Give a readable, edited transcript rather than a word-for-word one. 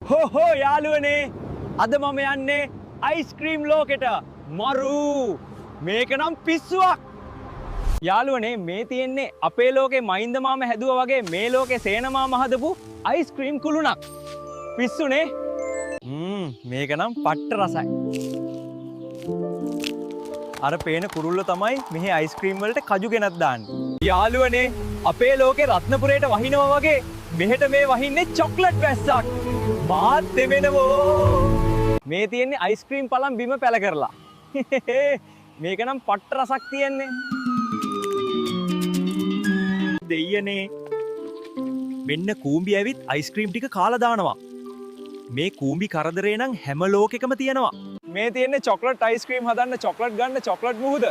හෝ යාළුවනේ අද මම යන්නේ අයිස්ක්‍රීම් ලෝකෙට මරු මේක නම් පිස්සුවක් යාළුවනේ මේ තියෙන්නේ අපේ ලෝකේ මහින්ද මාම හැදුවා වගේ මේ ලෝකේ සේන මාම හදපු අයිස්ක්‍රීම් කුළුණක් පිස්සුනේ මේක නම් පට්ට රසයි අර පේන කුරුල්ල තමයි මෙහි අයිස්ක්‍රීම් වලට කජු ගෙනත් දාන්නේ යාළුවනේ අපේ ලෝකේ රත්නපුරයට වහිනවා වගේ මෙහෙට මේ වහින්නේ චොක්ලට් වැස්සක් මාත් දෙමෙනවෝ මේ තියෙන්නේ අයිස්ක්‍රීම් පලම් බිම පැල කරලා මේක නම් පට්ට රසක් තියෙන්නේ දෙයියනේ මෙන්න කූඹි ඇවිත් අයිස්ක්‍රීම් ටික කාලා දානවා මේ කූඹි කරදරේ නම් හැම ලෝකෙකම තියෙනවා මේ තියෙන්නේ චොක්ලට් අයිස්ක්‍රීම් හදන්න චොක්ලට් ගන්න චොක්ලට් මුහුද